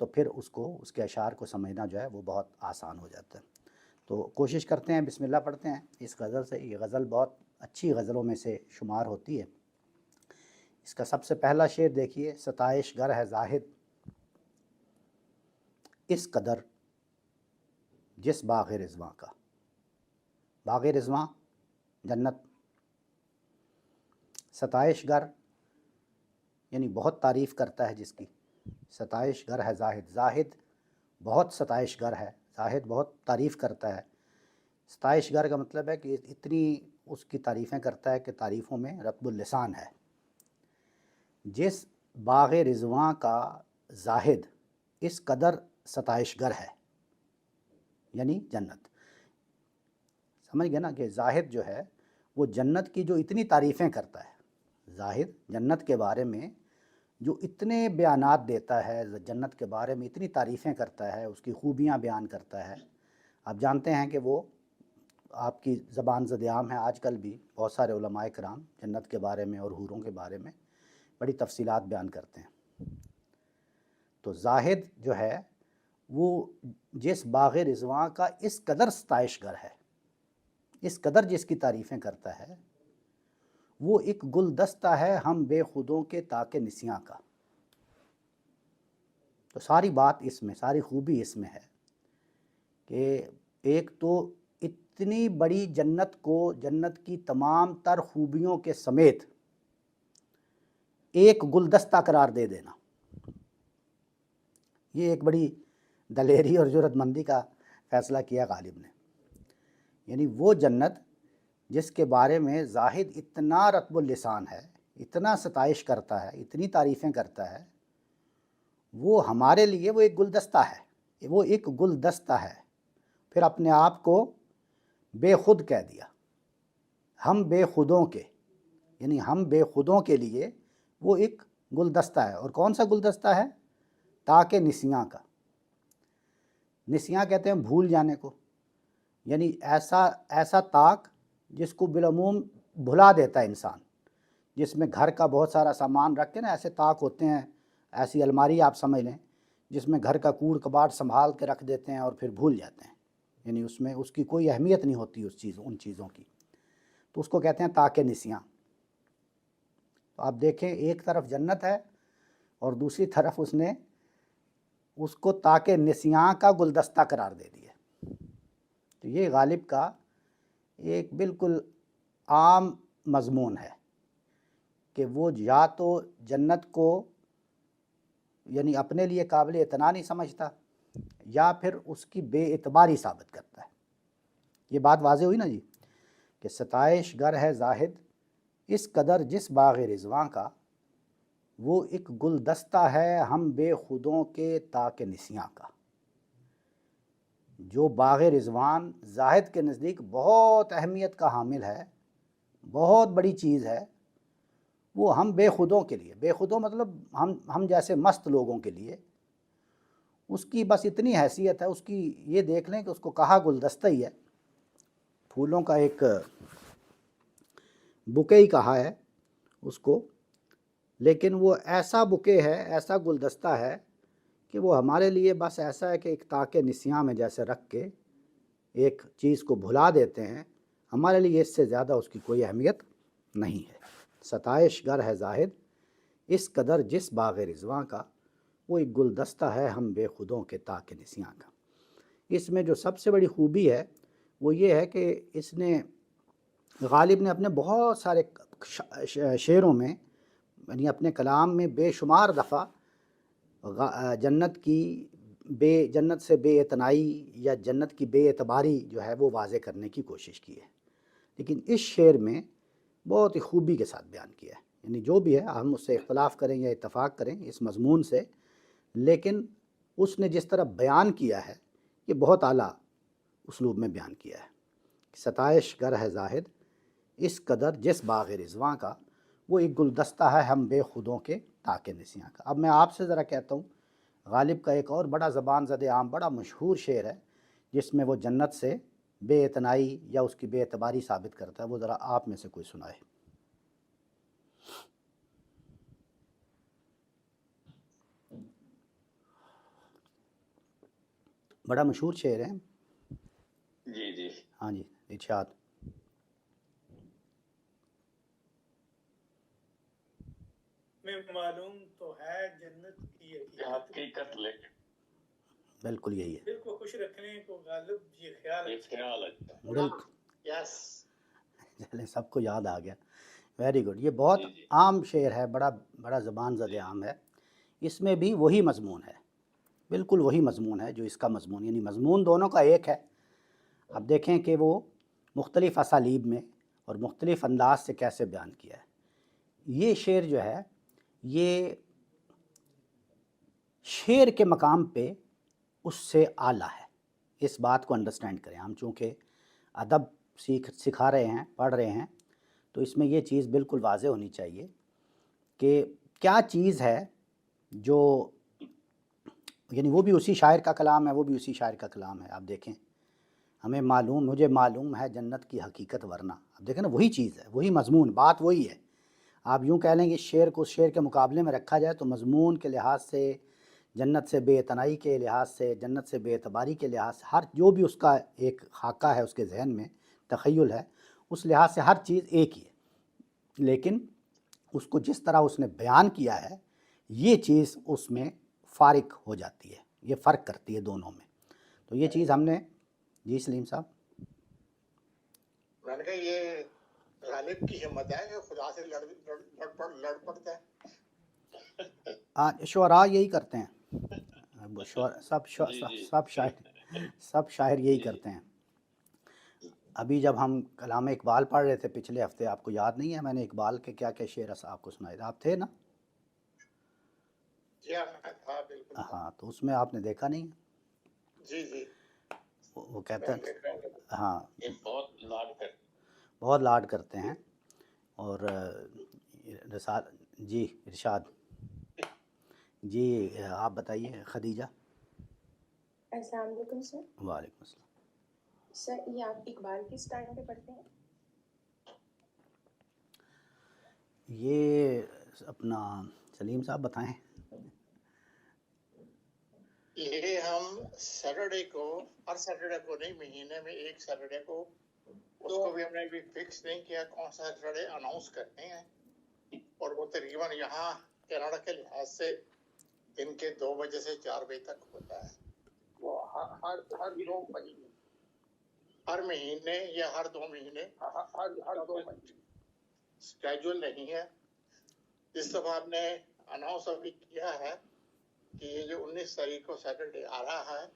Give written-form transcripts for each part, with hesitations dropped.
تو پھر اس کو اس کے اشعار کو سمجھنا جو ہے وہ بہت آسان ہو جاتا ہے۔ تو کوشش کرتے ہیں، بسم اللہ پڑھتے ہیں اس غزل سے۔ یہ غزل بہت اچھی غزلوں میں سے شمار ہوتی ہے۔ اس کا سب سے پہلا شعر دیکھیے، ستائش گر ہے زاہد اس قدر جس باغ رضواں کا۔ باغ رضواں جنت، ستائش گر یعنی بہت تعریف کرتا ہے جس کی، ستائش گر ہے زاہد، زاہد بہت ستائش گر ہے، زاہد بہت تعریف کرتا ہے۔ ستائش گر کا مطلب ہے کہ اتنی اس کی تعریفیں کرتا ہے کہ تعریفوں میں رطب اللسان ہے۔ جس باغ رضواں کا زاہد اس قدر ستائش گر ہے، یعنی جنت۔ سمجھ گئے نا کہ زاہد جو ہے وہ جنت کی جو اتنی تعریفیں کرتا ہے، زاہد جنت کے بارے میں جو اتنے بیانات دیتا ہے، جنت کے بارے میں اتنی تعریفیں کرتا ہے، اس کی خوبیاں بیان کرتا ہے۔ آپ جانتے ہیں کہ وہ آپ کی زبان زد عام ہے، آج کل بھی بہت سارے علماء کرام جنت کے بارے میں اور حوروں کے بارے میں بڑی تفصیلات بیان کرتے ہیں۔ تو زاہد جو ہے وہ جس باغ رضواں کا اس قدر ستائش گر ہے، اس قدر جس کی تعریفیں کرتا ہے، وہ ایک گلدستہ ہے ہم بے خودوں کے تاک نسیاں کا۔ تو ساری بات اس میں، ساری خوبی اس میں ہے کہ ایک تو اتنی بڑی جنت کو، جنت کی تمام تر خوبیوں کے سمیت ایک گلدستہ قرار دے دینا، یہ ایک بڑی دلیری اور جرأت مندی کا فیصلہ کیا غالب نے۔ یعنی وہ جنت جس کے بارے میں زاہد اتنا رطب اللسان ہے، اتنا ستائش کرتا ہے، اتنی تعریفیں کرتا ہے، وہ ہمارے لیے وہ ایک گلدستہ ہے، وہ ایک گلدستہ ہے۔ پھر اپنے آپ کو بے خود کہہ دیا، ہم بے خودوں کے، یعنی ہم بے خودوں کے لیے وہ ایک گلدستہ ہے۔ اور کون سا گلدستہ ہے؟ تاک نسیاں کا۔ نسیاں کہتے ہیں بھول جانے کو، یعنی ایسا تاک جس کو بالعموم بھلا دیتا ہے انسان، جس میں گھر کا بہت سارا سامان رکھ کے نا، ایسے تاک ہوتے ہیں، ایسی الماری آپ سمجھ لیں جس میں گھر کا کوڑ کباڑ سنبھال کے رکھ دیتے ہیں اور پھر بھول جاتے ہیں، یعنی اس میں اس کی کوئی اہمیت نہیں ہوتی ان چیزوں کی، تو اس کو کہتے ہیں تاک نسیاں۔ تو آپ دیکھیں ایک طرف جنت ہے اور دوسری طرف اس نے اس کو تاک نسیاں کا گلدستہ قرار دے دیا۔ تو یہ غالب کا ایک بالکل عام مضمون ہے کہ وہ یا تو جنت کو یعنی اپنے لیے قابل اعتنا نہیں سمجھتا، یا پھر اس کی بے اعتباری ثابت کرتا ہے۔ یہ بات واضح ہوئی نا جی، کہ ستائش گر ہے زاہد اس قدر جس باغ رضواں کا، وہ ایک گلدستہ ہے ہم بے خودوں کے تاک نسیاں کا۔ جو باغ رضوان زاہد کے نزدیک بہت اہمیت کا حامل ہے، بہت بڑی چیز ہے، وہ ہم بے خودوں کے لیے، بے خودوں مطلب ہم جیسے مست لوگوں کے لیے اس کی بس اتنی حیثیت ہے، اس کی یہ دیکھ لیں کہ اس کو کہا گلدستہ ہی ہے، پھولوں کا ایک بکے ہی کہا ہے اس کو، لیکن وہ ایسا بکے ہے، ایسا گلدستہ ہے کہ وہ ہمارے لیے بس ایسا ہے کہ ایک تاک نسیاں میں جیسے رکھ کے ایک چیز کو بھلا دیتے ہیں، ہمارے لیے اس سے زیادہ اس کی کوئی اہمیت نہیں ہے۔ ستائش گر ہے زاہد اس قدر جس باغ رضواں کا، وہ ایک گلدستہ ہے ہم بے خودوں کے تاک نسیاں کا۔ اس میں جو سب سے بڑی خوبی ہے وہ یہ ہے کہ اس نے غالب نے اپنے بہت سارے شعروں میں، یعنی اپنے کلام میں بے شمار دفعہ جنت سے بے اعتنائی یا جنت کی بے اعتباری جو ہے وہ واضح کرنے کی کوشش کی ہے، لیکن اس شعر میں بہت ہی خوبی کے ساتھ بیان کیا ہے۔ یعنی جو بھی ہے، ہم اس سے اختلاف کریں یا اتفاق کریں اس مضمون سے، لیکن اس نے جس طرح بیان کیا ہے یہ بہت اعلیٰ اسلوب میں بیان کیا ہے۔ ستائش گر ہے زاہد اس قدر جس باغ رضواں کا، وہ ایک گلدستہ ہے ہم بے خودوں کے تاک نسیاں کا۔ اب میں آپ سے ذرا کہتا ہوں، غالب کا ایک اور بڑا زبان زد عام بڑا مشہور شعر ہے جس میں وہ جنت سے بے اعتنائی یا اس کی بے اعتباری ثابت کرتا ہے، وہ ذرا آپ میں سے کوئی سنائے۔ بڑا مشہور شعر ہے. جی جی ہاں جی ارشاد. میں معلوم تو ہے جنت کی حقیقت لیکن بالکل یہی ہے. دل کو خوش رکھنے کو غالب یہ خیال یہ خیال اچھا. بالکل. یس چلے سب کو یاد آ گیا. Very good. یہ بہت جی جی عام شعر ہے, بڑا زبان زد عام ہے. اس میں بھی وہی مضمون ہے, بالکل وہی مضمون ہے جو اس کا مضمون, یعنی مضمون دونوں کا ایک ہے. اب دیکھیں کہ وہ مختلف اسالیب میں اور مختلف انداز سے کیسے بیان کیا ہے. یہ شعر جو ہے یہ شعر کے مقام پہ اس سے اعلیٰ ہے. اس بات کو انڈرسٹینڈ کریں. ہم چونکہ ادب سکھا رہے ہیں, پڑھ رہے ہیں, تو اس میں یہ چیز بالکل واضح ہونی چاہیے کہ کیا چیز ہے جو, یعنی وہ بھی اسی شاعر کا کلام ہے, وہ بھی اسی شاعر کا کلام ہے. آپ دیکھیں, مجھے معلوم ہے جنت کی حقیقت ورنہ. اب دیکھیں نا, وہی چیز ہے, وہی مضمون, بات وہی ہے. آپ یوں کہہ لیں کہ شعر کو شعر کے مقابلے میں رکھا جائے تو مضمون کے لحاظ سے, جنت سے بے اعتنائی کے لحاظ سے, جنت سے بے اعتباری کے لحاظ سے, ہر جو بھی اس کا ایک خاکہ ہے اس کے ذہن میں, تخیل ہے, اس لحاظ سے ہر چیز ایک ہی ہے. لیکن اس کو جس طرح اس نے بیان کیا ہے, یہ چیز اس میں فارق ہو جاتی ہے, یہ فرق کرتی ہے دونوں میں. تو یہ چیز ہم نے, جی سلیم صاحب. میں نے کہا یہ غالب کی ہمت ہے کہ خدا سے لڑ پڑتا ہے. شعراء یہی کرتے ہیں, جی جی سب شاعر یہی جی کرتے ہیں. ابھی جب ہم کلام اقبال پڑھ رہے تھے پچھلے ہفتے, آپ کو یاد نہیں ہے میں نے اقبال کے کیا کیا شعر آپ کو سنائے تھے؟ آپ تھے نا؟ جی ہاں تھا بالکل. ہاں, تو اس میں آپ نے دیکھا نہیں. جی جی وہ کہتے ہیں, ہاں یہ بہت بہت لاڈ کرتے ہیں. اور جی ارشاد. جی آپ بتائیے خدیجہ. السلام علیکم سر. وعلیکم السلام. سر یہ آپ اقبال کس ٹائم پہ پڑھتے ہیں؟ یہ اپنا سلیم صاحب بتائیں. یہ ہم سیٹرڈے کو, ہر سیٹرڈے کو نہیں, مہینے میں ایک سیٹرڈے کو, اس کو بھی ہم نے ابھی فکس نہیں کیا کون سا سیٹرڈے اناؤنس کرتے ہیں. اور وہ تقریباً یہاں کینیڈا کے لحاظ سے دن کے 2 بجے سے 4 بجے تک ہوتا ہے. وہ ہر 2 مہینے, ہر مہینے یا ہر 2 مہینے, ہر 2 مہینے اسکیجول نہیں ہے. اس دفعہ آپ نے اناؤنس ابھی کیا ہے کہ یہ جو 19 تاریخ کو سیٹرڈے آ رہا ہے,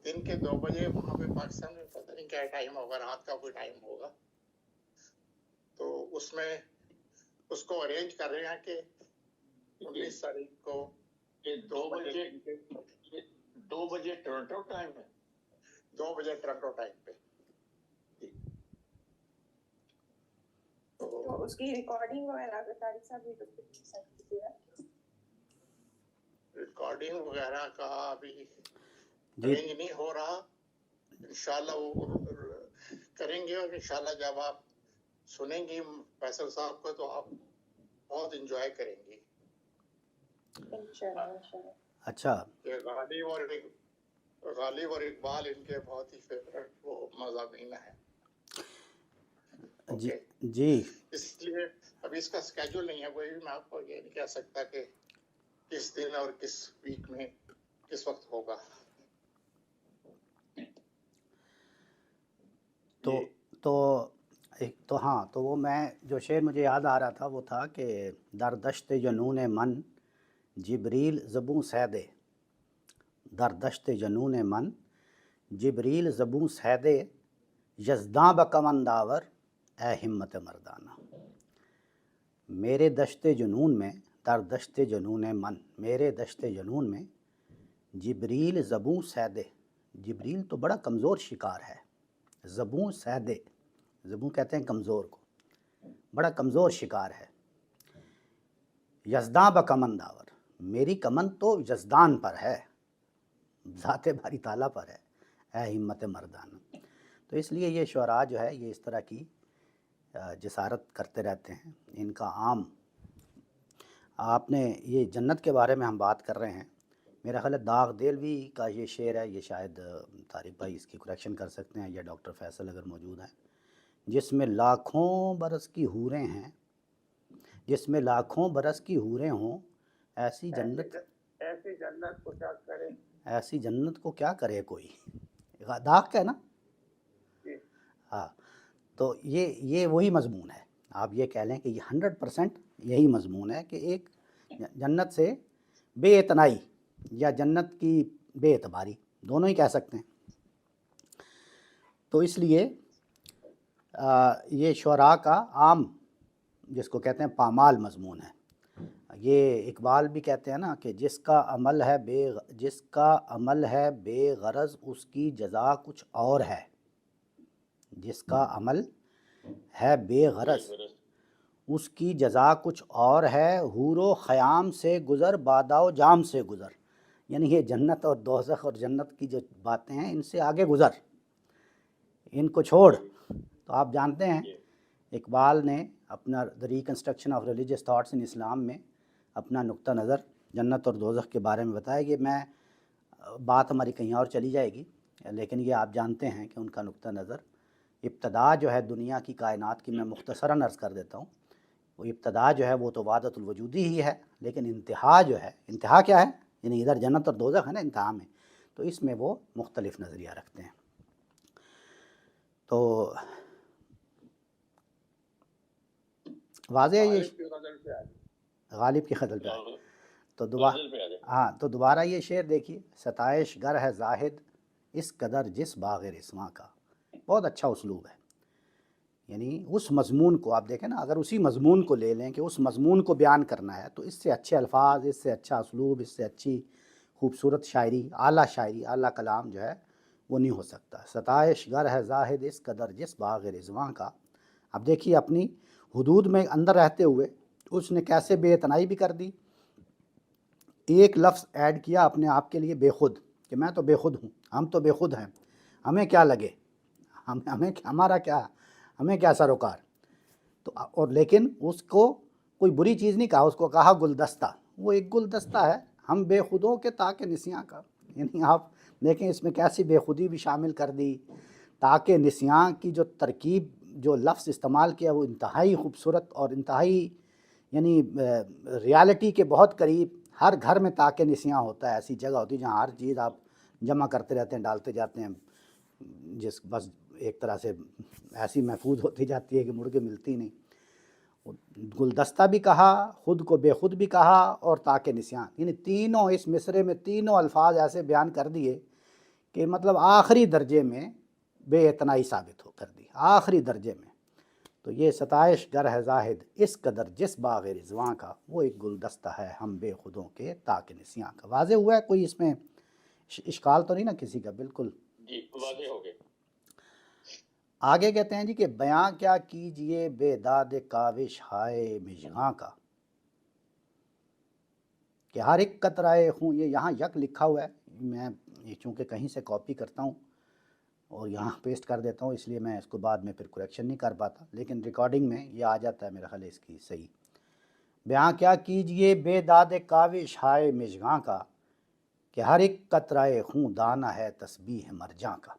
دن کے 2 بجے وہاں پہ پاکستان میں پتہ نہیں کیا ٹائم ہوگا, رات کا کوئی ٹائم ہوگا. تو اس میں اس کو ارینج کر رہے ہیں کہ 19 تاریخ کو یہ 2 بجے ٹورنٹو ٹائم ہے, 2 بجے ٹورنٹو ٹائم پہ. تو اس کی ریکارڈنگ وغیرہ طارق صاحب یوٹیوب پہ سیٹ کیجیے گا. ریکارڈنگ وغیرہ کا ابھی ارینج نہیں ہو رہا. انشاءاللہ وہ کریں گے, اور انشاءاللہ جب آپ سنیں گی فیصل صاحب کو تو آپ بہت انجوائے کریں گی. انشاءاللہ. اچھا, غالب اور اقبال ان کے بہت ہی فیوریٹ وہ مضامین ہیں. جی جی. اس لیے ابھی اس کا اسکیجول نہیں ہے کوئی بھی, میں آپ کو یہ نہیں کہہ سکتا کہ کس دن اور کس ویک میں کس وقت ہوگا. تو ہاں, تو وہ میں جو شعر مجھے یاد آ رہا تھا وہ تھا کہ در دشت جنون من جبریل زبوں سیدے, در دشت جنون من جبریل زبوں سیدے, یزداں بکمن داور اے ہمت مردانہ. میرے دشت جنون میں, در دشت جنون من, میرے دشت جنون میں جبریل زبوں سیدے. جبریل تو بڑا کمزور شکار ہے. زبوں سیدے, زبوں کہتے ہیں کمزور کو, بڑا کمزور شکار ہے. یزداں بکمن داور, میری کمن تو یزدان پر ہے, ذات باری تعالیٰ پر ہے, اے ہمت مردانہ. تو اس لیے یہ شعراء جو ہے یہ اس طرح کی جسارت کرتے رہتے ہیں. ان کا عام, آپ نے یہ جنت کے بارے میں ہم بات کر رہے ہیں, میرا خیال ہے داغ دہلوی کا یہ شعر ہے، یہ شاید طارق بھائی اس کی کریکشن کر سکتے ہیں یا ڈاکٹر فیصل اگر موجود ہیں، جس میں لاکھوں برس کی حوریں ہیں، جس میں لاکھوں برس کی حوریں ہوں، ایسی جنت ایسی جنت کو کیا کرے. ایسی جنت کو کیا کرے کوئی. داغ کا ہے نا. جی. ہاں، تو یہ وہی مضمون ہے. آپ یہ کہہ لیں کہ یہ 100% یہی مضمون ہے کہ ایک جنت سے بے اعتنائی یا جنت کی بے اعتباری، دونوں ہی کہہ سکتے ہیں. تو اس لیے یہ شعراء کا عام جس کو کہتے ہیں پامال مضمون ہے. یہ اقبال بھی کہتے ہیں نا کہ جس کا عمل ہے بے غرض اس کی جزا کچھ اور ہے. جس کا عمل ہے بے غرض اس کی جزا کچھ اور ہے. حور و خیام سے گزر بادا و جام سے گزر. یعنی یہ جنت اور دوزخ اور جنت کی جو باتیں ہیں ان سے آگے گزر، ان کو چھوڑ. تو آپ جانتے ہیں اقبال نے اپنا the reconstruction of religious thoughts in Islam میں اپنا نقطہ نظر جنت اور دوزخ کے بارے میں بتایا. کہ میں بات ہماری کہیں اور چلی جائے گی، لیکن یہ آپ جانتے ہیں کہ ان کا نقطہ نظر ابتدا جو ہے دنیا کی کائنات کی، میں مختصراً عرض کر دیتا ہوں، وہ ابتدا جو ہے وہ تو وحدت الوجودی ہی ہے، لیکن انتہا جو ہے، انتہا کیا ہے؟ یعنی ادھر جنت اور دوزخ ہے نا انتہا میں، تو اس میں وہ مختلف نظریہ رکھتے ہیں. تو واضح ہے یہ غالب کی غزل پہ. تو دوبارہ یہ شعر دیکھیے، ستائش گر ہے زاہد اس قدر جس باغ رسواں کا. بہت اچھا اسلوب ہے. یعنی اس مضمون کو آپ دیکھیں نا، اگر اسی مضمون کو لے لیں کہ اس مضمون کو بیان کرنا ہے، تو اس سے اچھے الفاظ، اس سے اچھا اسلوب، اس سے اچھی خوبصورت شاعری، اعلیٰ کلام جو ہے وہ نہیں ہو سکتا. ستائش گر ہے زاہد اس قدر جس باغ رضواں کا. اب دیکھیے اپنی حدود میں اندر رہتے ہوئے اس نے کیسے بے اعتنائی بھی کر دی. ایک لفظ ایڈ کیا اپنے آپ کے لیے، بے خود، کہ میں تو بے خود ہوں، ہم تو بے خود ہیں، ہمیں کیا لگے، ہمیں کیا سروکار. تو اور لیکن اس کو کوئی بری چیز نہیں کہا، اس کو کہا گلدستہ. وہ ایک گلدستہ ہے، ہم بے خودوں کے تاکہ نسیاں کا. یعنی آپ دیکھیں اس میں کیسی بے خودی بھی شامل کر دی. تاکہ نسیاں کی جو ترکیب، جو لفظ استعمال کیا، وہ انتہائی خوبصورت اور انتہائی یعنی ریالٹی کے بہت قریب. ہر گھر میں تاکہ نسیاں ہوتا ہے، ایسی جگہ ہوتی ہے جہاں ہر چیز آپ جمع کرتے رہتے ہیں، ڈالتے جاتے ہیں، جس بس ایک طرح سے ایسی محفوظ ہوتی جاتی ہے کہ مڑ کے ملتی نہیں. گلدستہ بھی کہا، خود کو بے خود بھی کہا، اور تاکہ نسیاں. یعنی تینوں اس مصرے میں تینوں الفاظ ایسے بیان کر دیے کہ مطلب آخری درجے میں بے اعتنائی ثابت ہو کر دی، آخری درجے میں. تو یہ ستائش گر ہے زاہد اس قدر جس باغ رضواں کا، وہ ایک گلدستہ ہے ہم بے خودوں کے تاکہ نسیاں کا. واضح ہوا ہے؟ کوئی اس میں اشکال تو نہیں نا کسی کا؟ بالکل جی واضح ہو گئے. آگے کہتے ہیں جی کہ بیاں کیا کیجئے بے داد کاوش ہائے مژگاں کا. کہ ہر ایک قطرائے خون، یہ یہاں یک لکھا ہوا ہے، میں یہ چونکہ کہیں سے کاپی کرتا ہوں اور یہاں پیسٹ کر دیتا ہوں، اس لیے میں اس کو بعد میں پھر کریکشن نہیں کر پاتا، لیکن ریکارڈنگ میں یہ آ جاتا ہے میرا خیال ہے اس کی صحیح. بیاں کیا کیجئے بے داد کاوش ہائے مژگاں کا، کہ ہر ایک قطرائے خون دانہ ہے تسبیح مرجاں کا.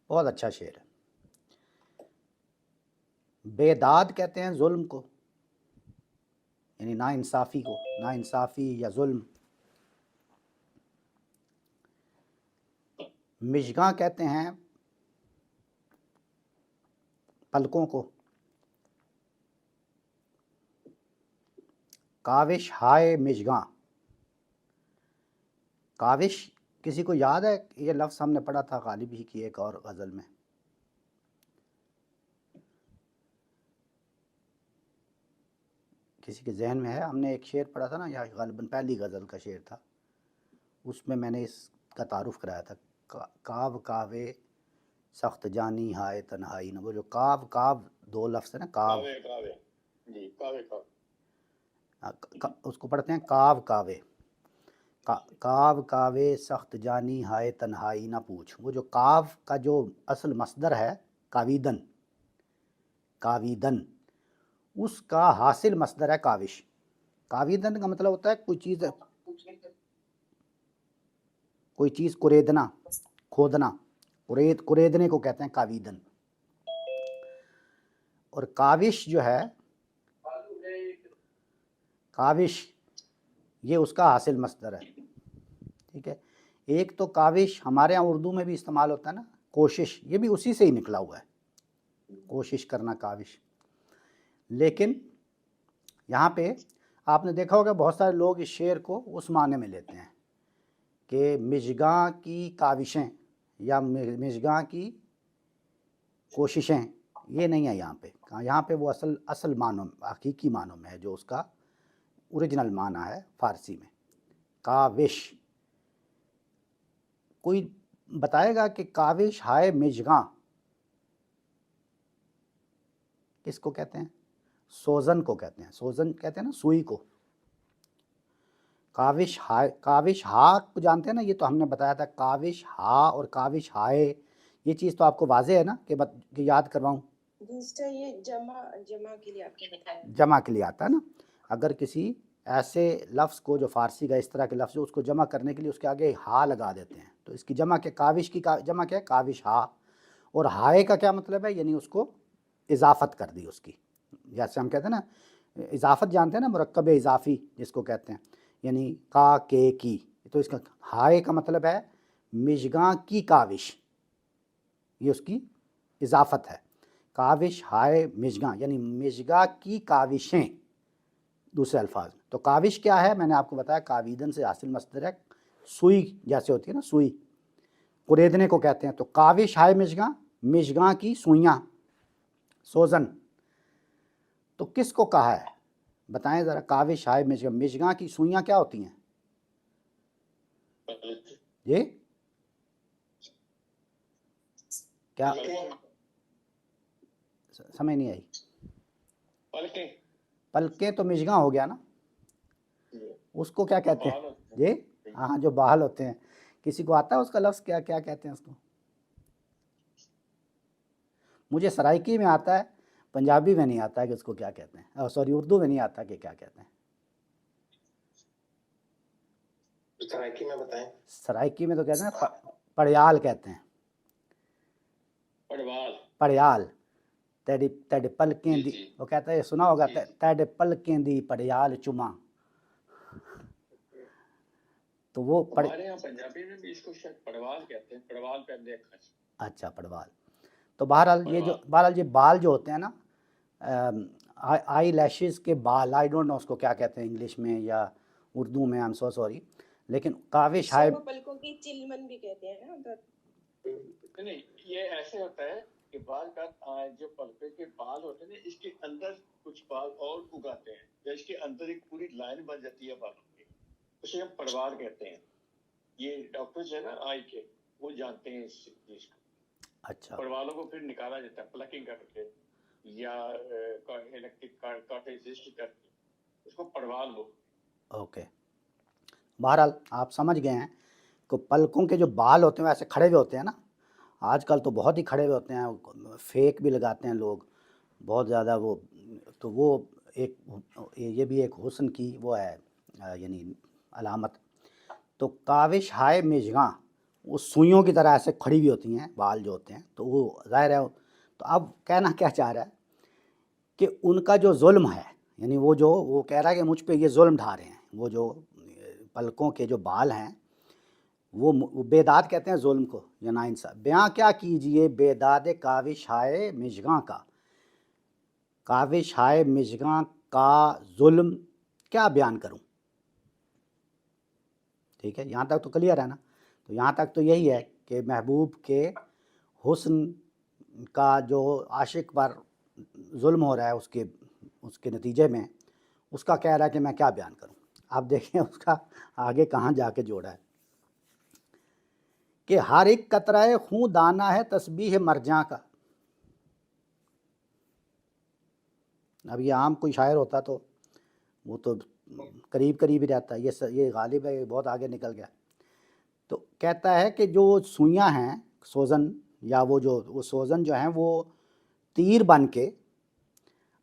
بہت اچھا شعر ہے. بے داد کہتے ہیں ظلم کو، یعنی نا انصافی کو، نا انصافی یا ظلم. مژگاں کہتے ہیں پلکوں کو. کاوش ہائے مژگاں. کاوش کسی کو یاد ہے؟ یہ لفظ ہم نے پڑھا تھا غالب ہی کی ایک اور غزل میں. کسی کے ذہن میں ہے؟ ہم نے ایک شعر پڑھا تھا نا، یا غالباً پہلی غزل کا شعر تھا، اس میں نے اس کا تعارف کرایا تھا. کاو کاوے سخت جانی ہائے تنہائی. وہ جو کاو دو لفظ ہے نا، کاو، جی کاوے اس کو پڑھتے ہیں کاو کاوے. کاو کاوے سخت جانی ہائے تنہائی نہ پوچھ. وہ جو کاو کا جو اصل مصدر ہے کاویدن، اس کا حاصل مصدر ہے کاوش. کاویدن کا مطلب ہوتا ہے کوئی چیز کریدنا، کھودنا. کریدنے کو کہتے ہیں کاویدن. اور کاوش جو ہے، کاوش یہ اس کا حاصل مصدر ہے. ٹھیک ہے. ایک تو کاوش ہمارے یہاں اردو میں بھی استعمال ہوتا ہے نا، کوشش، یہ بھی اسی سے ہی نکلا ہوا ہے، کوشش کرنا، کاوش. لیکن یہاں پہ آپ نے دیکھا ہوگا بہت سارے لوگ اس شعر کو اس معنی میں لیتے ہیں کہ مژگاں کی کاوشیں یا مژگاں کی کوششیں. یہ نہیں ہے یہاں پہ. یہاں پہ وہ اصل معنوں، حقیقی معنوں میں ہے جو اس کا اوریجنل معنی ہے فارسی میں، کاوش. کوئی بتائے گا کہ کاوش ہائے مژگاں کس کو کہتے ہیں؟ سوزن کو کہتے ہیں. سوزن کہتے ہیں نا سوئی کو. کاوش ہائے، کاوش ہا کو جانتے ہیں نا، یہ تو ہم نے بتایا تھا. کاوش ہا اور کاوش ہائے، یہ چیز تو آپ کو واضح ہے نا کہ یاد کرواؤں؟ یہ جمع کے لیے آپ نے بتایا، جمع کے لیے آتا ہے نا. اگر کسی ایسے لفظ کو جو فارسی کا اس طرح کے لفظ ہے اس کو جمع کرنے کے لیے اس کے آگے ہا لگا دیتے ہیں، تو اس کی جمع کے کاوش کی جمع کیا ہے؟ کاوش ہا. اور ہائے کا کیا مطلب ہے؟ یعنی اس کو اضافت کر دی اس کی. جیسے ہم کہتے ہیں نا اضافت، جانتے ہیں نا، مرکب اضافی جس کو کہتے ہیں، یعنی کا کے کی. تو اس کا ہائے کا مطلب ہے مژگاں کی کاوش، یہ اس کی اضافت ہے. کاوش ہائے مژگاں یعنی مژگاں کی کاوشیں دوسرے الفاظ میں. تو کاوش کیا ہے؟ میں نے آپ کو بتایا کاویدن سے حاصل مصدر ہے. سوئی جیسے ہوتی ہے نا، سوئی کریدنے کو کہتے ہیں. تو کاوش ہائے مژگاں، مژگاں کی سوئیاں، سوزن. تو کس کو کہا ہے بتائیں ذرا؟ کاوش ہائے مژگاں، مژگاں کی سوئیاں کیا ہوتی ہیں؟ یہ کیا سمجھ نہیں آئی؟ پلکیں تو مژگاں ہو گیا نا. اس کو کیا کہتے ہیں؟ جی ہاں، جو باہل ہوتے ہیں. کسی کو آتا ہے اس کا لفظ کیا کہتے ہیں اس کو؟ مجھے سرائکی میں آتا ہے، پنجابی میں نہیں آتا ہے کہ اس کو کیا کہتے ہیں. سوری، اردو میں نہیں آتا کہ کیا کہتے ہیں. سرائکی میں بتائیں. سرائکی میں تو کہتے ہیں پڑیال کہتے ہیں. پڑیال. تیڈ پلکیں دی، وہ کہتا ہے، سنا ہوگا، تیڈ پلکیں دی پڑیال چما. تو وہ ہمارے یہاں پنجابی میں بھی اس کو شاید پڑوال کہتے ہیں. پڑوال پہ دیکھا. اچھا، پڑوال. تو بہرحال یہ بال جو ہوتے ہیں نا، آئی لیشز کے بال، آئی ڈونٹ نو اس کو کیا کہتے ہیں انگلش میں یا اردو میں، آئی ایم سو سوری. لیکن کاوش ہائے، پلکوں کی چلمن بھی کہتے ہیں نا. نہیں، یہ ایسے ہوتا ہے کہ بال کا جو پلکے کے بال ہوتے ہیں اس کے اندر کچھ بال اور اگاتے ہیں، یا اس کے اندر ایک پوری لائن بن جاتی ہے بالوں کی، اسے ہم پڑوال کہتے ہیں. یہ ڈاکٹر جو ہے نا آئی کے، وہ جانتے ہیں اس چیز کو. اچھا، پڑوالوں کو پھر نکالا جاتا ہے پلکنگ کر کے یا الیکٹرک کارٹیزسٹ کر کے، اس کو پڑوال بولتے ہیں. اوکے. بہرحال آپ سمجھ گئے ہیں کہ پلکوں کے جو بال ہوتے ہیں ایسے کھڑے ہوئے ہوتے ہیں نا. آج کل تو بہت ہی کھڑے ہوئے ہوتے ہیں، فیک بھی لگاتے ہیں لوگ بہت زیادہ. وہ تو وہ ایک، یہ بھی ایک حسن کی وہ ہے یعنی علامت. تو کاوش ہائے مژگاں، وہ سوئیوں کی طرح ایسے کھڑی ہوئی ہوتی ہیں بال جو ہوتے ہیں. تو وہ ظاہر ہے. تو اب کہنا کیا چاہ رہا ہے کہ ان کا جو ظلم ہے، یعنی وہ کہہ رہا ہے کہ مجھ پہ یہ ظلم ڈھا رہے ہیں. وہ جو پلکوں کے جو بال ہیں وہ بے داد کہتے ہیں ظلم کو یا ناانصاف. بیاں کیا کیجئے بے داد کاوش ہائے مژگاں کا. کاوش ہائے مژگاں کا ظلم کیا بیان کروں. ٹھیک ہے، یہاں تک تو کلیئر ہے نا. تو یہاں تک تو یہی ہے کہ محبوب کے حسن کا جو عاشق پر ظلم ہو رہا ہے اس کے نتیجے میں اس کا کہہ رہا ہے کہ میں کیا بیان کروں. آپ دیکھیں اس کا آگے کہاں جا کے جوڑا ہے کہ ہر ایک قطرہ خون دانا ہے تسبیح مرجاں کا. اب یہ عام کوئی شاعر ہوتا تو وہ تو قریب ہی رہتا ہے. یہ غالب ہے، یہ بہت آگے نکل گیا. تو کہتا ہے کہ جو سوئیاں ہیں، سوزن، یا وہ سوزن جو ہیں وہ تیر بن کے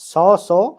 100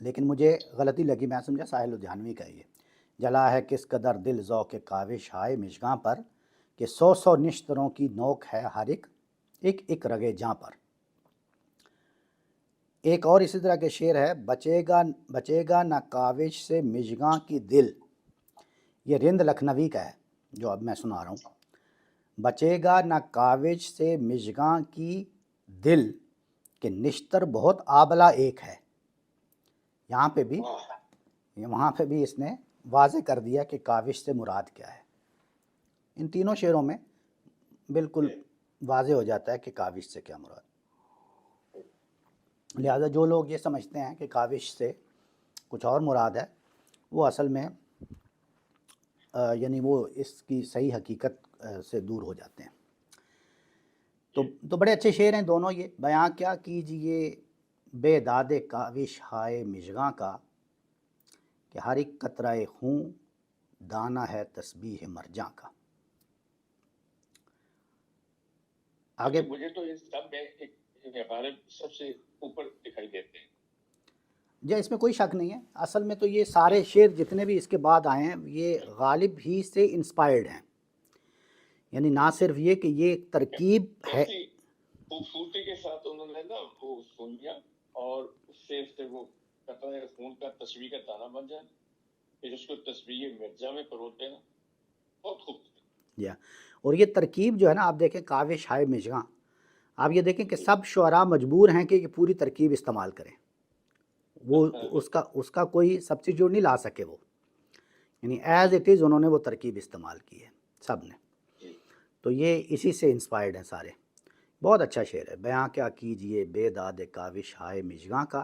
لیکن مجھے غلطی لگی، میں سمجھا ساحل لدھیانوی کا یہ جلا ہے کس قدر دل ذوق کاوش ہائے مژگاں پر کہ 100 نشتروں کی نوک ہے ہر ایک رگے جاں پر۔ ایک اور اسی طرح کے شعر ہے، بچے گا نہ کاوش سے مژگاں کی دل، یہ رند لکھنوی کا ہے جو اب میں سنا رہا ہوں۔ بچے گا نہ کاوش سے مژگاں کی دل کہ نشتر بہت آبلا ایک ہے۔ یہاں پہ بھی وہاں پہ بھی اس نے واضح کر دیا کہ کاوش سے مراد کیا ہے۔ ان تینوں شعروں میں بالکل واضح ہو جاتا ہے کہ کاوش سے کیا مراد۔ لہذا جو لوگ یہ سمجھتے ہیں کہ کاوش سے کچھ اور مراد ہے، وہ اصل میں یعنی وہ اس کی صحیح حقیقت سے دور ہو جاتے ہیں۔ تو بڑے اچھے شعر ہیں دونوں یہ۔ بیاں کیا کیجئے بے داد کاوش ہائے مژگاں کا کہ ہر ایک قطرہ خون دانہ ہے تسبیح مرجاں کا۔ آگے مجھے تو اس سب میں ایک غالب سب سے اوپر دکھائی دیتے ہیں۔ جی اس میں کوئی شک نہیں ہے، اصل میں تو یہ سارے شعر جتنے بھی اس کے بعد آئے ہیں یہ غالب ہی سے انسپائرڈ ہیں، یعنی نہ صرف یہ کہ یہ ایک ترکیب ہے۔ خوبصورتی کے ساتھ انہوں نے نا وہ سن لیا اور اس سے وہ قطرہ خون کا تسبیح کا دانہ بن جائے، پھر اس کو تسبیح مرجع میں پروتے ہیں، بہت خوبصورت۔ اور یہ ترکیب جو ہے نا، آپ دیکھیں کاوش ہائے مژگاں، آپ یہ دیکھیں کہ سب شعراء مجبور ہیں کہ یہ پوری ترکیب استعمال کریں، وہ اس کا کوئی سبسٹیٹیوٹ نہیں لا سکے، وہ یعنی ایز اٹ از انہوں نے وہ ترکیب استعمال کی ہے سب نے۔ تو یہ اسی سے انسپائرڈ ہیں سارے۔ بہت اچھا شعر ہے، بیاں کیا کیجئے بے داد کاوش ہائے مژگاں کا۔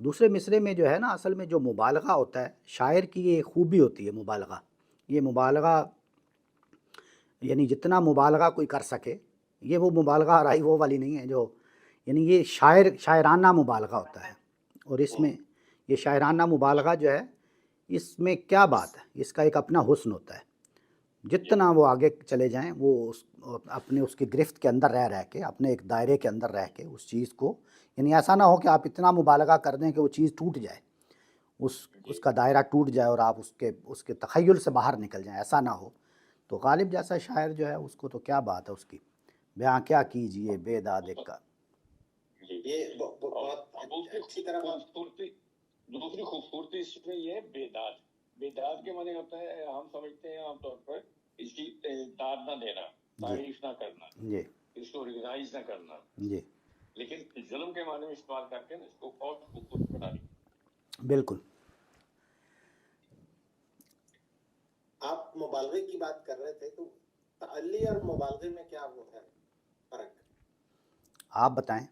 دوسرے مصرے میں جو ہے نا، اصل میں جو مبالغہ ہوتا ہے شاعر کی، یہ خوبی ہوتی ہے مبالغہ۔ یہ مبالغہ یعنی جتنا مبالغہ کوئی کر سکے، یہ وہ مبالغہ رائی وہ والی نہیں ہے جو، یعنی یہ شاعرانہ مبالغہ ہوتا ہے۔ اور اس میں یہ شاعرانہ مبالغہ جو ہے، اس میں کیا بات ہے، اس کا ایک اپنا حسن ہوتا ہے۔ جتنا وہ آگے چلے جائیں، وہ اپنے اس کی گرفت کے اندر رہ کے، اپنے ایک دائرے کے اندر رہ کے اس چیز کو، یعنی ایسا نہ ہو کہ آپ اتنا مبالغہ کر دیں کہ وہ چیز ٹوٹ جائے، اس کا دائرہ ٹوٹ جائے اور آپ اس کے تخیل سے باہر نکل جائیں، ایسا نہ ہو۔ تو غالب جیسا شاعر جو ہے اس کو تو کیا بات ہے اس کی، بیاں کیا کیجئے بے داد کا۔ یہ بہت اچھی طرح دوسری خوبصورتی اس میں یہ ہے بے داد کے معنی ہوتا ہے، ہم سمجھتے ہیں عام طور پر اس کی داد نہ دینا، تعریف نہ کرنا، جی اس کو ریکگنائز نہ کرنا، جی لیکن ظلم کے معنی میں استعمال کر کے اس کو اور خوبصورت بنا دیا۔ بالکل۔ آپ مبالغے کی بات کر رہے تھے، تو تعلی اور مبالغے میں کیا وہ ہے فرق؟ آپ بتائیں۔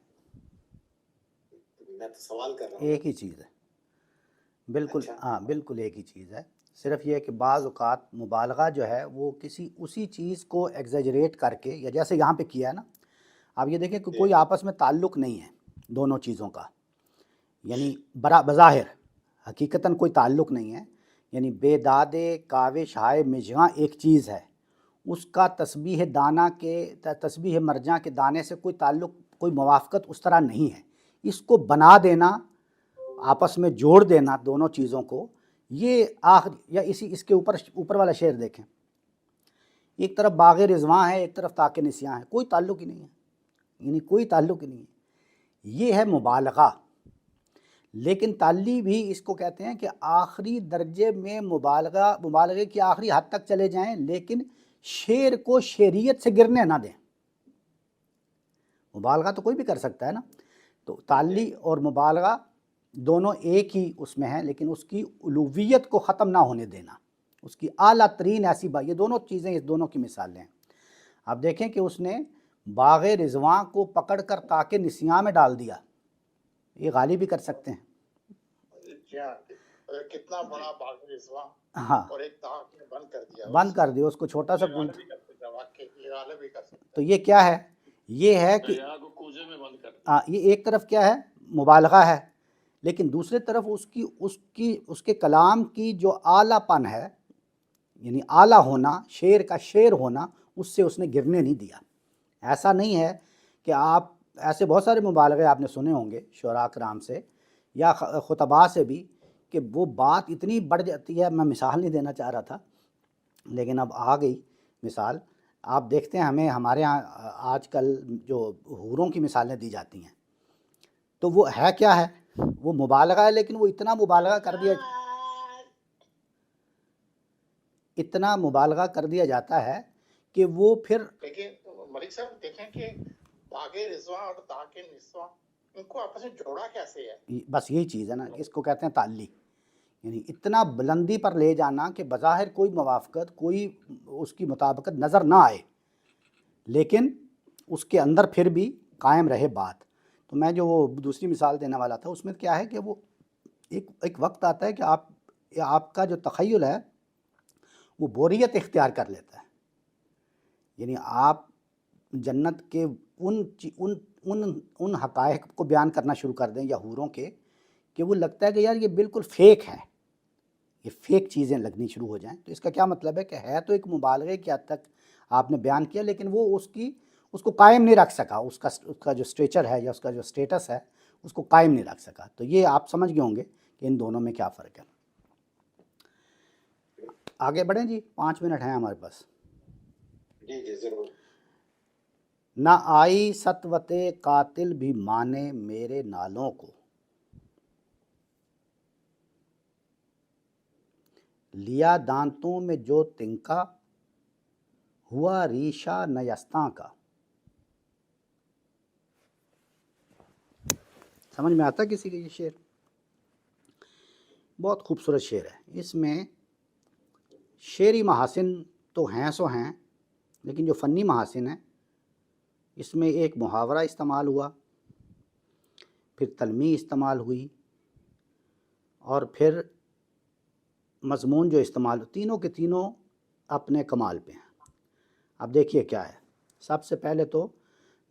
میں تو سوال کر رہا ہوں۔ ایک ہی چیز ہے، بالکل اچھا۔ ہاں بالکل ایک ہی چیز ہے، صرف یہ کہ بعض اوقات مبالغہ جو ہے وہ اسی چیز کو ایگزیجریٹ کر کے، یا جیسے یہاں پہ کیا ہے نا، آپ یہ دیکھیں کہ کوئی آپس میں تعلق نہیں ہے دونوں چیزوں کا، یعنی بظاہر حقیقتاً کوئی تعلق نہیں ہے، یعنی بے داد کاوش ہائے مژگاں ایک چیز ہے، اس کا تسبیح مرجاں کے دانے سے کوئی تعلق، کوئی موافقت اس طرح نہیں ہے۔ اس کو بنا دینا، آپس میں جوڑ دینا دونوں چیزوں کو، یہ یا اس کے اوپر والا شعر دیکھیں، ایک طرف باغ رضواں ہے، ایک طرف طاق نسیاں ہے، کوئی تعلق ہی نہیں ہے، یعنی کوئی تعلق ہی نہیں ہے۔ یہ ہے مبالغہ۔ لیکن تعلی بھی اس کو کہتے ہیں کہ آخری درجے میں مبالغے کی آخری حد تک چلے جائیں، لیکن شعر کو شعریت سے گرنے نہ دیں۔ مبالغہ تو کوئی بھی کر سکتا ہے نا، تو تعلی اور مبالغہ دونوں ایک ہی اس میں ہیں، لیکن اس کی علویت کو ختم نہ ہونے دینا، اس کی اعلیٰ ترین ایسی بات، یہ دونوں چیزیں اس دونوں کی مثالیں ہیں۔ آپ دیکھیں کہ اس نے باغ رضواں کو پکڑ کر طاق نسیاں میں ڈال دیا، یہ غالب بھی کر سکتے ہیں۔ کتنا بڑا باغ رضواں، ہاں، اور ایک طاق میں بند کر دیا اس کو، چھوٹا سا گنج۔ غالب بھی کر سکتا تو یہ کیا ہے؟ یہ ہے کہ دریا کو کوزے میں بند کر دیا۔ یہ ایک طرف کیا ہے، مبالغہ ہے، لیکن دوسری طرف اس کے کلام کی جو اعلیٰ پن ہے، یعنی اعلیٰ ہونا، شعر کا شعر ہونا، اس سے اس نے گرنے نہیں دیا۔ ایسا نہیں ہے کہ آپ ایسے بہت سارے مبالغے آپ نے سنے ہوں گے شعراء کرام سے یا خطباء سے بھی کہ وہ بات اتنی بڑھ جاتی ہے. میں مثال نہیں دینا چاہ رہا تھا لیکن اب آ گئی مثال. آپ دیکھتے ہیں ہمیں ہمارے ہاں آج کل جو حوروں کی مثالیں دی جاتی ہیں تو وہ ہے کیا ہے؟ وہ مبالغہ ہے، لیکن وہ اتنا مبالغہ کر دیا جاتا ہے کہ وہ پھر لیکن ملک صاحب دیکھیں کہ داغ رضوا اور داغ نسواں ان کو آپس میں جوڑا کیسے ہے؟ بس یہی چیز ہے نا، اس کو کہتے ہیں تعلی. یعنی اتنا بلندی پر لے جانا کہ بظاہر کوئی موافقت، کوئی اس کی مطابقت نظر نہ آئے، لیکن اس کے اندر پھر بھی قائم رہے بات. تو میں جو وہ دوسری مثال دینے والا تھا اس میں کیا ہے کہ وہ ایک وقت آتا ہے کہ آپ کا جو تخیل ہے وہ بوریت اختیار کر لیتا ہے. یعنی آپ جنت کے ان حقائق کو بیان کرنا شروع کر دیں یا حوروں کے کہ وہ لگتا ہے کہ یار یہ بالکل فیک ہے، یہ فیک چیزیں لگنی شروع ہو جائیں. تو اس کا کیا مطلب ہے کہ ہے تو ایک مبالغے کی حد تک آپ نے بیان کیا، لیکن وہ اس کو قائم نہیں رکھ سکا. اس کا جو اسٹیچر ہے یا اس کا جو اسٹیٹس ہے اس کو قائم نہیں رکھ سکا. تو یہ آپ سمجھ گئے ہوں گے کہ ان دونوں میں کیا فرق ہے. آگے بڑھیں جی، 5 منٹ ہیں ہمارے پاس. جی جی ضرور. نہ آئی سطوت قاتل بھی مانے میرے نالوں کو، لیا دانتوں میں جو تنکا، ہوا ریشہ نیستاں کا. سمجھ میں آتا کسی کا یہ شعر؟ بہت خوبصورت شعر ہے. اس میں شعری محاسن تو ہیں سو ہیں، لیکن جو فنی محاسن ہیں اس میں ایک محاورہ استعمال ہوا، پھر تلمیح استعمال ہوئی، اور پھر مضمون جو استعمال، تینوں کے تینوں اپنے کمال پہ ہیں. اب دیکھیے کیا ہے. سب سے پہلے تو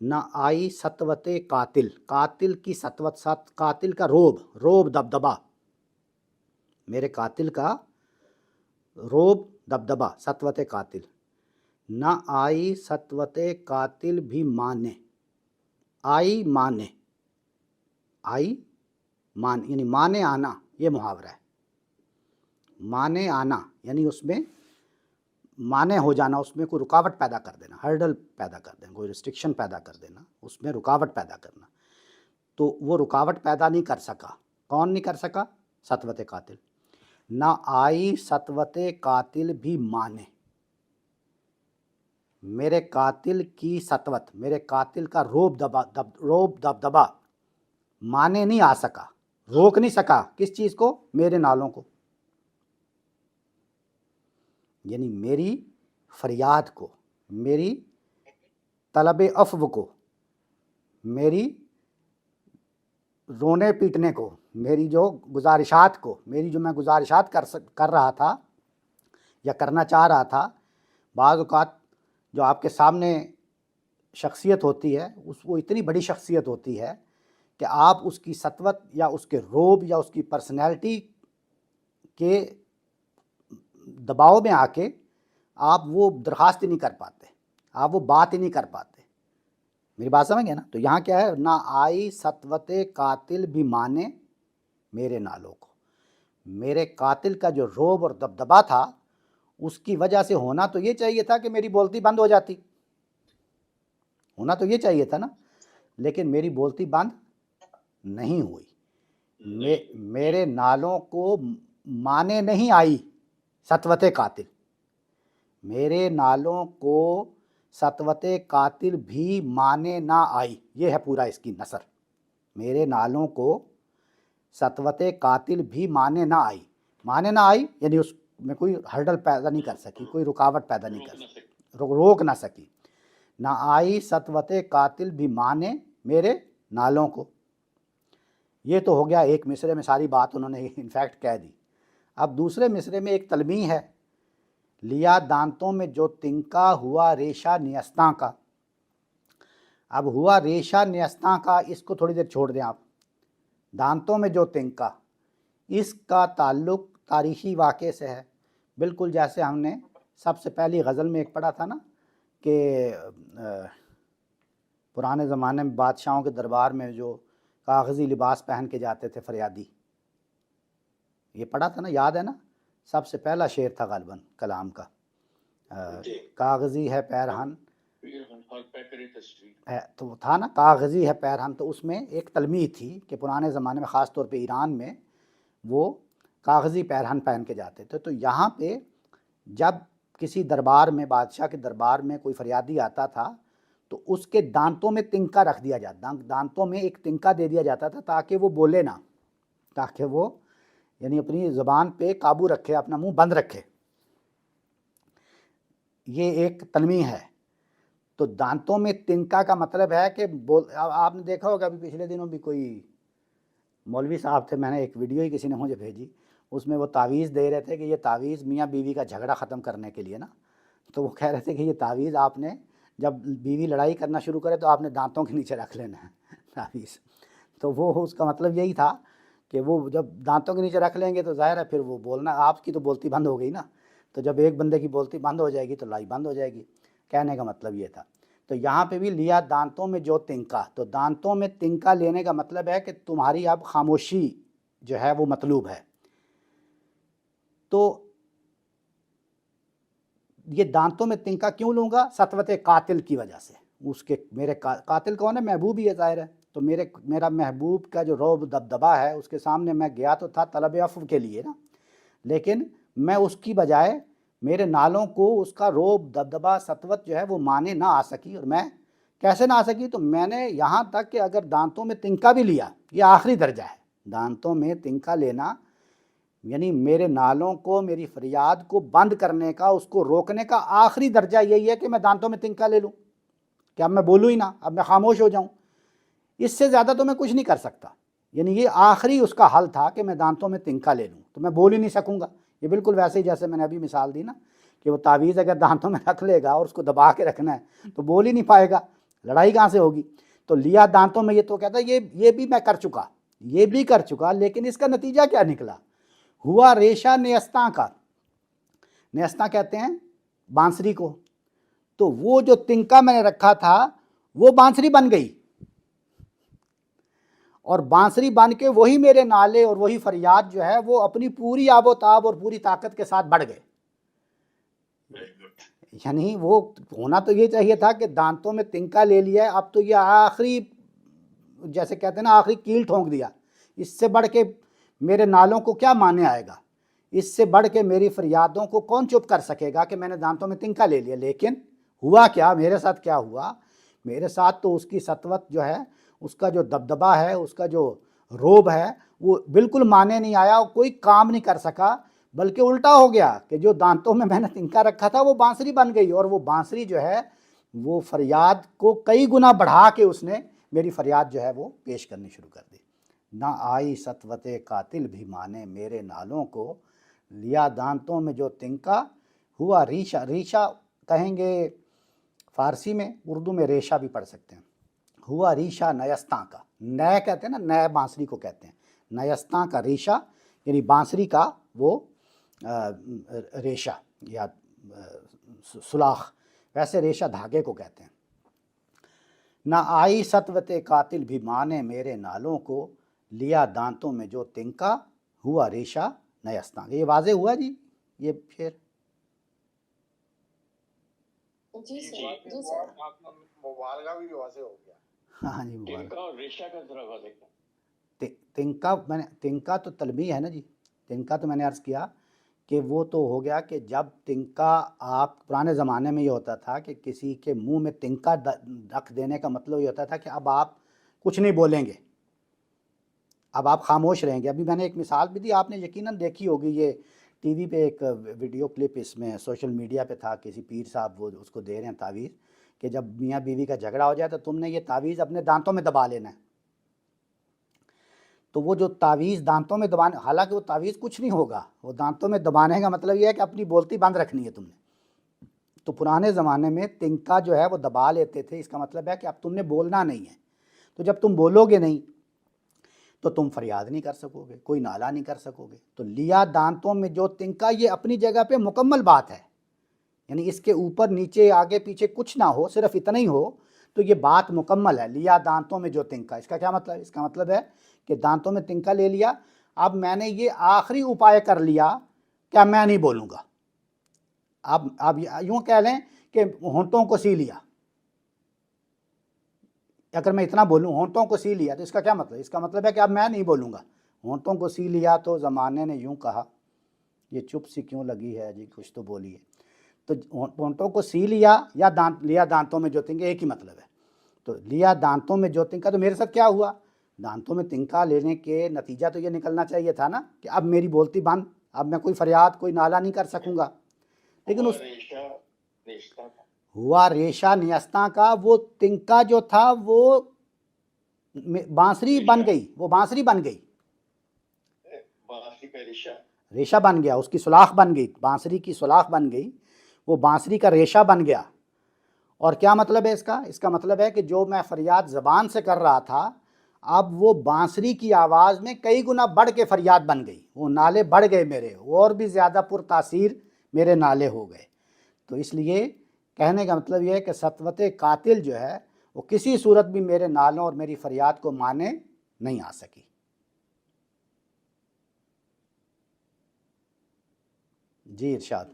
نہ آئی سطوت قاتل، قاتل کی سطوت، قاتل کا روب دبدبا، میرے قاتل کا روب دبدبا، سطوت قاتل. نہ آئی سطوت قاتل بھی مانے، آئی مانے، یعنی مانے آنا، یہ محاورہ ہے. مانے آنا یعنی اس میں مانے ہو جانا، اس میں کوئی رکاوٹ پیدا کر دینا، ہرڈل پیدا کر دینا، کوئی ریسٹرکشن پیدا کر دینا، اس میں رکاوٹ پیدا کرنا. تو وہ رکاوٹ پیدا نہیں کر سکا. کون نہیں کر سکا؟ سطوت قاتل. نہ آئی سطوت قاتل بھی مانے، میرے قاتل کی سطوت، میرے قاتل کا روب دبدبا مانے نہیں آ سکا، روک نہیں سکا. کس چیز کو؟ میرے نالوں کو، یعنی میری فریاد کو، میری طلب عفو کو، میری رونے پیٹنے کو، میری جو گزارشات کو، میری جو میں گزارشات کر رہا تھا یا کرنا چاہ رہا تھا. بعض اوقات جو آپ کے سامنے شخصیت ہوتی ہے وہ اتنی بڑی شخصیت ہوتی ہے کہ آپ اس کی سطوت یا اس کے روب یا اس کی پرسنالٹی کے دباؤ میں آ کے آپ وہ درخواست ہی نہیں کر پاتے، آپ وہ بات ہی نہیں کر پاتے. میری بات سمجھ گئے نا؟ تو یہاں کیا ہے؟ نہ آئی سطوت قاتل بھی مانے میرے نالوں کو. میرے قاتل کا جو روب اور دبدبا تھا اس کی وجہ سے ہونا تو یہ چاہیے تھا کہ میری بولتی بند ہو جاتی، ہونا تو یہ چاہیے تھا نا، لیکن میری بولتی بند نہیں ہوئی. میرے نالوں کو مانے نہیں آئی سطوت قاتل، میرے نالوں کو سطوت قاتل بھی مانے نہ آئی. یہ ہے پورا اس کی نثر. میرے نالوں کو سطوت قاتل بھی مانے نہ آئی. مانے نہ آئی یعنی اس میں کوئی ہرڈل پیدا نہیں کر سکی، کوئی رکاوٹ پیدا نہیں کر سکی، روک نہ سکی. نہ آئی سطوت قاتل بھی مانے میرے نالوں کو. یہ تو ہو گیا ایک مصرے میں ساری بات انہوں نے انفیکٹ کہہ دی. اب دوسرے مصرے میں ایک تلمیح ہے، لیا دانتوں میں جو تنکا، ہوا ریشہ نیستاں کا. اب ہوا ریشہ نیستاں کا، اس کو تھوڑی دیر چھوڑ دیں آپ. دانتوں میں جو تنکا، اس کا تعلق تاریخی واقعے سے ہے، بالکل جیسے ہم نے سب سے پہلی غزل میں ایک پڑھا تھا نا کہ پرانے زمانے میں بادشاہوں کے دربار میں جو کاغذی لباس پہن کے جاتے تھے فریادی. یہ پڑھا تھا نا، یاد ہے نا؟ سب سے پہلا شعر تھا غالباً کلام کا. کاغذی ہے پیرہن تو تھا نا، کاغذی ہے پیرہن. تو اس میں ایک تلمیح تھی کہ پرانے زمانے میں خاص طور پہ ایران میں وہ کاغذی پیرہن پہن کے جاتے تھے. تو یہاں پہ جب کسی دربار میں، بادشاہ کے دربار میں کوئی فریادی آتا تھا تو اس کے دانتوں میں تنکا رکھ دیا جاتا، دانتوں میں ایک تنکا دے دیا جاتا تھا تاکہ وہ بولے نہ، تاکہ وہ یعنی اپنی زبان پہ قابو رکھے، اپنا منہ بند رکھے. یہ ایک تلمیح ہے. تو دانتوں میں تنکا کا مطلب ہے کہ آپ نے دیکھا ہوگا ابھی پچھلے دنوں بھی کوئی مولوی صاحب تھے، میں نے ایک ویڈیو ہی کسی نے مجھے بھیجی، اس میں وہ تعویذ دے رہے تھے کہ یہ تعویذ میاں بیوی کا جھگڑا ختم کرنے کے لیے نا. تو وہ کہہ رہے تھے کہ یہ تعویذ آپ نے جب بیوی لڑائی کرنا شروع کرے تو آپ نے دانتوں کے نیچے رکھ لینا ہے تعویذ. تو وہ اس کا مطلب یہی تھا کہ وہ جب دانتوں کے نیچے رکھ لیں گے تو ظاہر ہے پھر وہ بولنا، آپ کی تو بولتی بند ہو گئی نا. تو جب ایک بندے کی بولتی بند ہو جائے گی تو لڑائی بند ہو جائے گی. کہنے کا مطلب یہ تھا. تو یہاں پہ بھی لیا دانتوں میں جو تنکا. تو دانتوں میں تنکا لینے کا مطلب ہے کہ تمہاری اب خاموشی جو ہے وہ مطلوب ہے. تو یہ دانتوں میں تنکا کیوں لوں گا؟ سطوت قاتل کی وجہ سے. اس کے میرے قاتل کون ہے؟ محبوب ہی ہے ظاہر ہے. تو میرا محبوب کا جو رعب دبدبا ہے اس کے سامنے میں گیا تو تھا طلب عفو کے لیے نا، لیکن میں اس کی بجائے میرے نالوں کو اس کا رعب دبدبا سطوت جو ہے وہ مانے نہ آ سکی. اور میں کیسے نہ آ سکی؟ تو میں نے یہاں تک کہ اگر دانتوں میں تنکا بھی لیا، یہ آخری درجہ ہے. دانتوں میں تنکا لینا یعنی میرے نالوں کو، میری فریاد کو بند کرنے کا، اس کو روکنے کا آخری درجہ یہی ہے کہ میں دانتوں میں تنکا لے لوں، کہ اب میں بولوں ہی نہ، اب میں خاموش ہو جاؤں. اس سے زیادہ تو میں کچھ نہیں کر سکتا. یعنی یہ آخری اس کا حل تھا کہ میں دانتوں میں تنکا لے لوں، تو میں بول ہی نہیں سکوں گا. یہ بالکل ویسے ہی جیسے میں نے ابھی مثال دی نا کہ وہ تعویذ اگر دانتوں میں رکھ لے گا اور اس کو دبا کے رکھنا ہے تو بول ہی نہیں پائے گا، لڑائی کہاں سے ہوگی. تو لیا دانتوں میں، یہ تو کہتا ہے یہ بھی میں کر چکا، یہ بھی کر چکا، لیکن اس کا نتیجہ کیا نکلا؟ ہوا ریشہ نیستاں کا. نیستاں کہتے ہیں بانسری کو. تو وہ جو تنکا میں نے رکھا تھا وہ بانسری بن گئی، اور بانسری بن کے وہی میرے نالے اور وہی فریاد جو ہے وہ اپنی پوری آب و تاب اور پوری طاقت کے ساتھ بڑھ گئے. یعنی وہ ہونا تو یہ چاہیے تھا کہ دانتوں میں تنکا لے لیا ہے، اب تو یہ آخری، جیسے کہتے ہیں نا، آخری کیل ٹھونک دیا. اس سے بڑھ کے میرے نالوں کو کیا مانے آئے گا؟ اس سے بڑھ کے میری فریادوں کو کون چپ کر سکے گا کہ میں نے دانتوں میں تنکا لے لیا؟ لیکن ہوا کیا؟ میرے ساتھ کیا ہوا؟ میرے ساتھ تو اس کی سطوت جو ہے، اس کا جو دبدبا ہے، اس کا جو روب ہے، وہ بالکل مانے نہیں آیا، کوئی کام نہیں کر سکا، بلکہ الٹا ہو گیا کہ جو دانتوں میں نے تنکا رکھا تھا وہ بانسری بن گئی. اور وہ بانسری جو ہے وہ فریاد کو کئی گنا بڑھا کے اس نے میری فریاد جو ہے وہ پیش کرنی شروع کر دی. نہ آئی سطوت قاتل بھی مانے میرے نالوں کو، لیا دانتوں میں جو تنکا، ہوا ریشہ. ریشہ کہیں گے فارسی میں، اردو میں ریشہ بھی پڑھ سکتے ہیں. ہوا ریشہ نیستاں کا. نئے کہتے ہیں نا، نئے بانسری کو کہتے ہیں. نیستاں کا ریشہ یعنی بانسری کا وہ ریشہ یا سلاخ، ویسے ریشہ دھاگے کو کہتے ہیں. نہ آئی سطوت قاتل بھی مانے میرے نالوں کو، لیا دانتوں میں جو تنکا، ہوا ریشہ نیستاں. یہ واضح ہوا جی؟ یہ پھر جی سر، جی سر. مبالغہ بھی واضح ہو گیا. ہاں جی، تنکا اور ریشہ کا ذرا واضح کریں. تنکا تنکا تو تلمیح ہے نا جی. تنکا تو میں نے عرض کیا کہ وہ تو ہو گیا کہ جب تنکا، آپ پرانے زمانے میں یہ ہوتا تھا کہ کسی کے منہ میں تنکا رکھ دینے کا مطلب یہ ہوتا تھا کہ اب آپ کچھ نہیں بولیں گے، اب آپ خاموش رہیں گے. ابھی میں نے ایک مثال بھی دی، آپ نے یقیناً دیکھی ہوگی، یہ ٹی وی پہ ایک ویڈیو کلپ اس میں سوشل میڈیا پہ تھا، کسی پیر صاحب وہ اس کو دے رہے ہیں تعویذ کہ جب میاں بیوی کا جھگڑا ہو جائے تو تم نے یہ تعویذ اپنے دانتوں میں دبا لینا ہے. تو وہ جو تعویذ دانتوں میں دبانے، حالانکہ وہ تعویذ کچھ نہیں ہوگا، وہ دانتوں میں دبانے کا مطلب یہ ہے کہ اپنی بولتی بند رکھنی ہے تم نے. تو پرانے زمانے میں تنکا جو ہے وہ دبا لیتے تھے، اس کا مطلب ہے کہ اب تم نے بولنا نہیں ہے. تو جب تم بولو گے نہیں تو تم فریاد نہیں کر سکو گے، کوئی نالہ نہیں کر سکو گے. تو لیا دانتوں میں جو تنکا، یہ اپنی جگہ پہ مکمل بات ہے، یعنی اس کے اوپر نیچے آگے پیچھے کچھ نہ ہو، صرف اتنا ہی ہو تو یہ بات مکمل ہے. لیا دانتوں میں جو تنکا, اس کا کیا مطلب ہے؟ اس کا مطلب ہے کہ دانتوں میں تنکا لے لیا, اب میں نے یہ آخری اپائے کر لیا کہ میں نہیں بولوں گا. اب یوں کہہ لیں کہ ہونٹوں کو سی لیا. اگر میں اتنا بولوں ہونٹوں کو سی لیا تو اس کا کیا مطلب؟ اس کا مطلب ہے کہ اب میں نہیں بولوں گا. ہونٹوں کو سی لیا تو زمانے نے یوں کہا, یہ چپ سی کیوں لگی ہے جی, کچھ تو بولیے. تو ہونٹوں کو سی لیا یا لیا دانتوں میں جو تنکا, ایک ہی مطلب ہے. تو لیا دانتوں میں جو تنکا, تو میرے ساتھ کیا ہوا؟ دانتوں میں تنکا لینے کے نتیجہ تو یہ نکلنا چاہیے تھا نا کہ اب میری بولتی بند, اب میں کوئی فریاد کوئی نالہ نہیں کر سکوں گا. لیکن اس ہوا ریشہ نیستاں کا, وہ تنکا جو تھا وہ بانسری بن گئی, وہ بانسری بن گئی, ریشہ بن گیا, اس کی سلاخ بن گئی, بانسری کی سلاخ بن گئی, وہ بانسری کا ریشہ بن گیا. اور کیا مطلب ہے اس کا؟ اس کا مطلب ہے کہ جو میں فریاد زبان سے کر رہا تھا, اب وہ بانسری کی آواز میں کئی گنا بڑھ کے فریاد بن گئی. وہ نالے بڑھ گئے میرے, اور بھی زیادہ پر تاثیر میرے نالے ہو گئے. تو اس لیے کہنے کا مطلب یہ ہے کہ سطوت قاتل جو ہے وہ کسی صورت بھی میرے نالوں اور میری فریاد کو مانے نہیں آ سکی. جی ارشاد.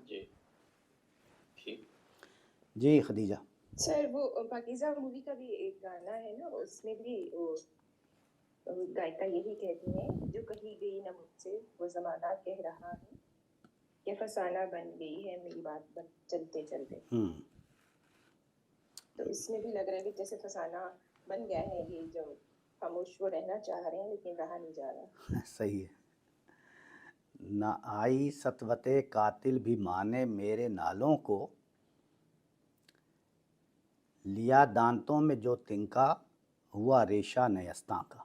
جی خدیجہ. سر وہ پاکیزہ مووی کا بھی ایک گانا ہے نا, اس میں بھی وہ گائکا یہی کہتی ہیں, جو کہی گئی نہ مجھ سے وہ زمانہ کہہ رہا ہے کہ فسانہ بن گئی ہے میری بات چلتے چلتے. تو اس میں بھی لگ رہا ہے کہ جیسے فسانہ بن گیا ہے, یہ جو خاموش وہ رہنا چاہ رہے ہیں لیکن رہا نہیں جا رہا. صحیح ہے. نہ آئی سطوت قاتل بھی مانے میرے نالوں کو, لیا دانتوں میں جو تنکا ہوا ریشہ نیستاں کا.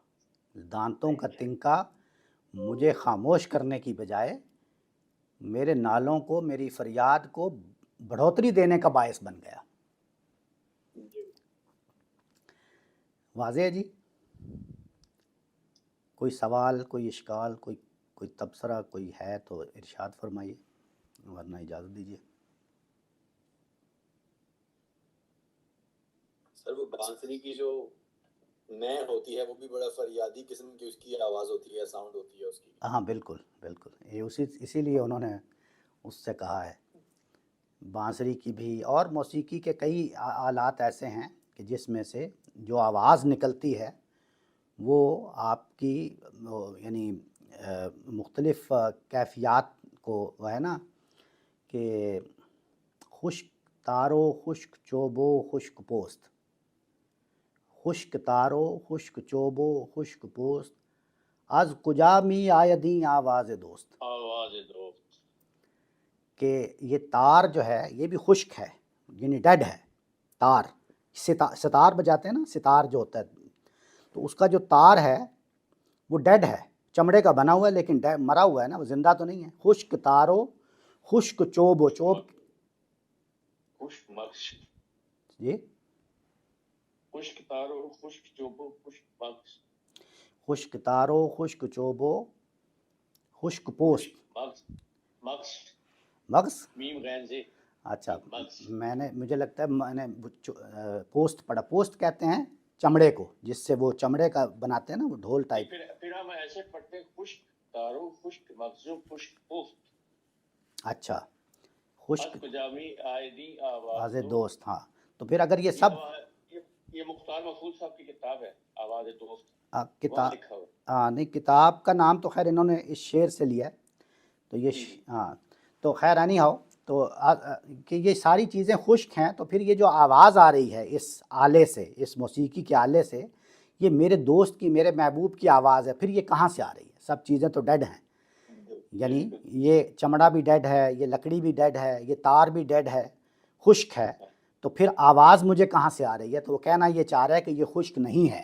دانتوں کا تنکا مجھے خاموش کرنے کی بجائے میرے نالوں کو, میری فریاد کو بڑھوتری دینے کا باعث بن گیا. واضح ہے جی؟ کوئی سوال, کوئی اشکال, کوئی تبصرہ کوئی ہے تو ارشاد فرمائیے, ورنہ اجازت دیجیے. سر وہ بانسری کی جو نئے ہوتی ہے وہ بھی بڑا فریادی قسم کی اس کی آواز ہوتی ہے, ساؤنڈ ہوتی ہے اس کی. ہاں بالکل بالکل, یہ اسی لیے انہوں نے اس سے کہا ہے. بانسری کی بھی اور موسیقی کے کئی آلات ایسے ہیں کہ جس میں سے جو آواز نکلتی ہے وہ آپ کی یعنی مختلف کیفیات کو, وہ ہے نا کہ خشک تارو خشک چوبو خشک پوست, خشک تارو خشک چوبو خشک پوست, از کجا می آیدیں آواز دوست. کہ یہ تار جو ہے یہ بھی خشک ہے, یعنی ڈیڈ ہے. تار ستار بجاتے ہیں نا, ستار جو ہوتا ہے, تو اس کا جو تار ہے وہ ڈیڈ ہے, چمڑے کا بنا ہوا ہے لیکن مرا ہوا ہے نا, وہ زندہ تو نہیں ہے. خشک تارو خشک چوبو, چوب جی خشک تارو خشک چوبو خشک مغز, خشک تارو خشک چوبو خشک پوست, مغز میم غین سے. اچھا, مجھے لگتا ہے میں نے پوسٹ پڑھا. پوسٹ کہتے ہیں چمڑے کو, جس سے وہ چمڑے کا بناتے ہیں نا, وہ ڈھول ٹائپ. پھر ہم ایسے پڑھتے ہیں خشک تارو خشک مغزو خشک پوست. اچھا, خشک جامی آئیدی آواز دوست. ہاں تو پھر اگر یہ سب, یہ مختار محفوظ صاحب کی کتاب ہے آواز دوست, کتاب, ہاں نہیں کتاب کا نام تو خیر انہوں نے اس شعر سے لیا ہے. تو یہ ہاں تو خیر اینی ہاؤ, تو کہ یہ ساری چیزیں خشک ہیں. تو پھر یہ جو آواز آ رہی ہے اس آلے سے, اس موسیقی کے آلے سے, یہ میرے دوست کی, میرے محبوب کی آواز ہے. پھر یہ کہاں سے آ رہی ہے؟ سب چیزیں تو ڈیڈ ہیں, یعنی یہ چمڑا بھی ڈیڈ ہے, یہ لکڑی بھی ڈیڈ ہے, یہ تار بھی ڈیڈ ہے, خشک ہے. تو پھر آواز مجھے کہاں سے آ رہی ہے؟ تو وہ کہنا یہ چاہ رہا ہے کہ یہ خشک نہیں ہے,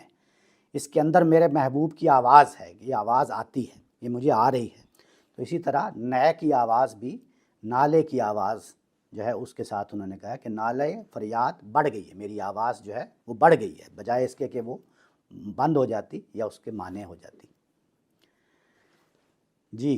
اس کے اندر میرے محبوب کی آواز ہے, یہ آواز آتی ہے, یہ مجھے آ رہی ہے. تو اسی طرح نئے کی آواز بھی, نالے کی آواز جو ہے اس کے ساتھ انہوں نے کہا کہ نالے فریاد بڑھ گئی ہے, میری آواز جو ہے وہ بڑھ گئی ہے, بجائے اس کے کہ وہ بند ہو جاتی یا اس کے معنی ہو جاتی. جی